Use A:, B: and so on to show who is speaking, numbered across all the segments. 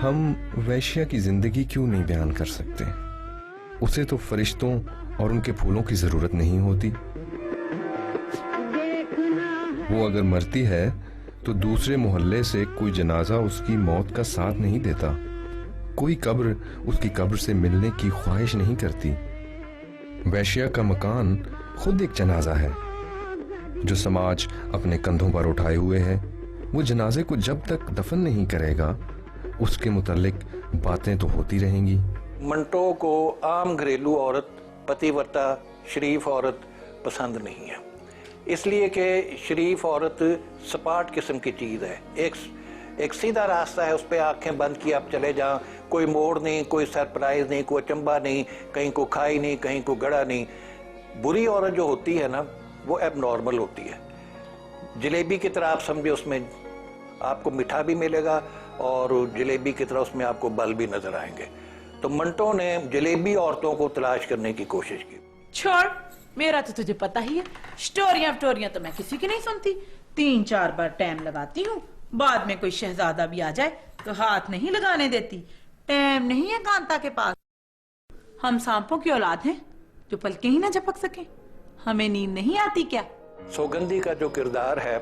A: ہم ویشیا کی زندگی کیوں نہیں بیان کر سکتے؟ اسے تو فرشتوں اور ان کے پھولوں کی ضرورت نہیں ہوتی. وہ اگر مرتی ہے تو دوسرے محلے سے کوئی جنازہ اس کی موت کا ساتھ نہیں دیتا. کوئی قبر اس کی قبر سے ملنے کی خواہش نہیں کرتی. ویشیا کا مکان خود ایک جنازہ ہے جو سماج اپنے کندھوں پر اٹھائے ہوئے ہے. وہ جنازے کو جب تک دفن نہیں کرے گا اس کے متعلق باتیں تو ہوتی رہیں گی.
B: منٹو کو عام گھریلو عورت، پتی ورتا شریف عورت پسند نہیں ہے، اس لیے کہ شریف عورت سپاٹ قسم کی چیز ہے. ایک سیدھا راستہ ہے، اس پہ آنکھیں بند کی آپ چلے جائیں، کوئی موڑ نہیں، کوئی سرپرائز نہیں، کوئی اچنبھا نہیں، کہیں کو کھائی نہیں، کہیں کو گڑا نہیں. بری عورت جو ہوتی ہے نا وہ ایب نارمل ہوتی ہے. جلیبی کی طرح آپ سمجھے، اس میں آپ کو میٹھا بھی ملے گا اور جلیبی کی طرح اس میں آپ کو بل بھی نظر آئیں گے. تو منٹو نے جلیبی عورتوں کو تلاش کرنے کی کوشش کی.
C: چھوڑ، میرا تو تجھے پتا ہی ہے، سٹوریاں تو میں کسی کی نہیں سنتی. 3-4 بار ٹائم لگاتی ہوں، بعد میں کوئی شہزادہ بھی آ جائے تو ہاتھ نہیں لگانے دیتی. ٹائم نہیں ہے کانتا کے پاس. ہم سانپوں کی اولاد ہیں جو پلکیں ہی نہ جھپک سکیں. ہمیں نیند نہیں آتی کیا؟
B: سوگندھی کا جو کردار ہے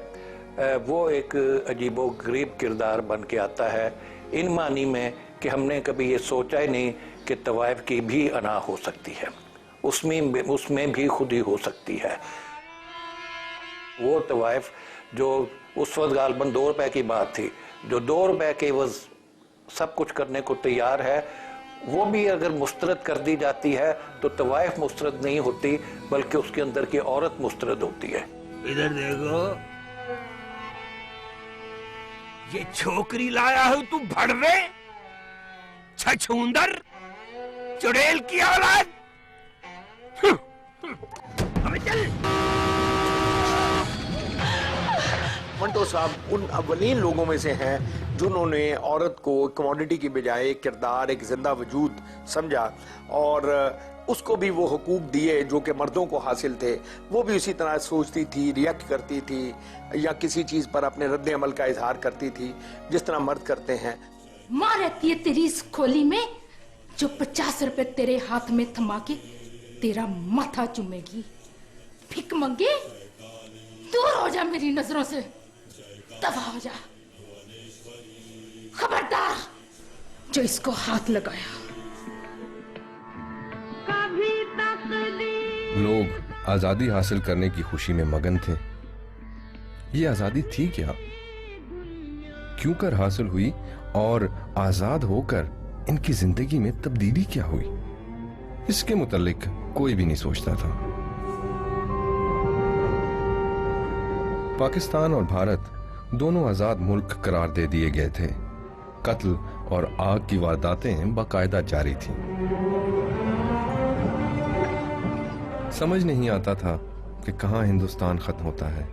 B: وہ ایک عجیب و غریب کردار بن کے آتا ہے، ان معنی میں کہ ہم نے کبھی یہ سوچا ہی نہیں کہ طوائف کی بھی انا ہو سکتی ہے، اس میں بھی خودی ہو سکتی ہے. وہ طوائف جو اس وقت غالباً 2 روپے کی بات تھی، جو 2 روپے کے عوض سب کچھ کرنے کو تیار ہے، وہ بھی اگر مسترد کر دی جاتی ہے تو طوائف مسترد نہیں ہوتی بلکہ اس کے اندر کی عورت مسترد ہوتی ہے.
D: ادھر دیکھو، یہ چھوکری لایا ہو تو بھڑوے، چھچھوندر، چڑیل کی اولاد. ابے چل.
E: منٹو صاحب ان اولین لوگوں میں سے ہیں جنہوں نے عورت کو کموڈٹی کی بجائے ایک کردار، ایک زندہ وجود سمجھا اور اس کو بھی وہ حقوق دیے جو کہ مردوں کو حاصل تھے. وہ بھی اسی طرح سوچتی تھی، ریئیکٹ کرتی تھی یا کسی چیز پر اپنے رد عمل کا اظہار کرتی تھی جس طرح مرد کرتے ہیں.
F: ماں رہتی ہے تیری اس کھولی میں جو 50 روپے تیرے ہاتھ میں تھما کے تیرا ماتھا چومے گی. بھک منگے، دور ہو جا میری نظروں سے، دفع ہو جا. خبردار جو اس کو ہاتھ لگایا.
A: لوگ آزادی حاصل کرنے کی خوشی میں مگن تھے. یہ آزادی تھی کیا؟ کیوں کر حاصل ہوئی اور آزاد ہو کر ان کی زندگی میں تبدیلی کیا ہوئی؟ اس کے متعلق کوئی بھی نہیں سوچتا تھا. پاکستان اور بھارت دونوں آزاد ملک قرار دے دیے گئے تھے. قتل اور آگ کی وارداتیں باقاعدہ جاری تھیں. سمجھ نہیں آتا تھا کہ کہاں ہندوستان ختم ہوتا ہے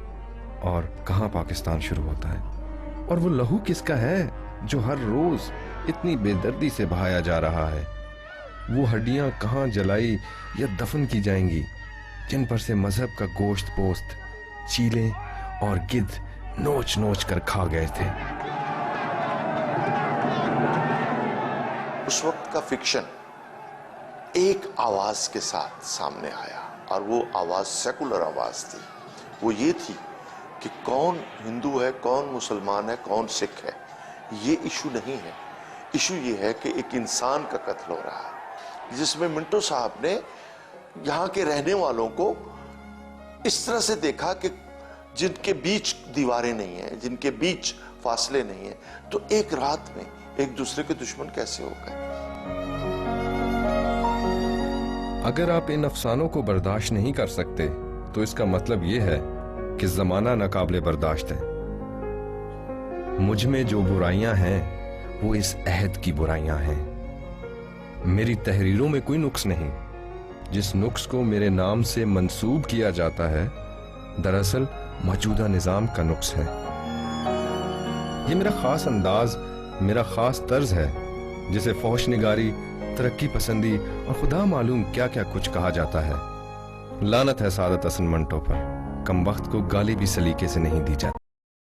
A: اور کہاں پاکستان شروع ہوتا ہے. اور وہ لہو کس کا ہے جو ہر روز اتنی بے دردی سے بہایا جا رہا ہے؟ وہ ہڈیاں کہاں جلائی یا دفن کی جائیں گی جن پر سے مذہب کا گوشت پوست چیلے اور گدھ نوچ نوچ کر کھا گئے تھے.
G: اس وقت کا فکشن ایک آواز کے ساتھ سامنے آیا اور وہ آواز سیکولر آواز تھی. وہ یہ تھی کہ کون ہندو ہے، کون مسلمان ہے، کون سکھ ہے، یہ ایشو نہیں ہے. ایشو یہ ہے کہ ایک انسان کا قتل ہو رہا ہے، جس میں منٹو صاحب نے یہاں کے رہنے والوں کو اس طرح سے دیکھا کہ جن کے بیچ دیواریں نہیں ہیں، جن کے بیچ فاصلے نہیں ہیں، تو ایک رات میں ایک دوسرے کے دشمن کیسے ہو گئے.
A: اگر آپ ان افسانوں کو برداشت نہیں کر سکتے تو اس کا مطلب یہ ہے کہ زمانہ ناقابل برداشت ہے. مجھ میں جو برائیاں ہیں وہ اس عہد کی برائیاں ہیں. میری تحریروں میں کوئی نقص نہیں. جس نقص کو میرے نام سے منسوب کیا جاتا ہے دراصل موجودہ نظام کا نقص ہے. یہ میرا خاص انداز، میرا خاص طرز ہے جسے فحش نگاری، ترقی پسندی اور خدا معلوم کیا کیا کچھ کہا جاتا ہے. لعنت ہے سعادت حسن منٹو پر، کم وقت کو گالی بھی سلیقے سے نہیں دی جاتی.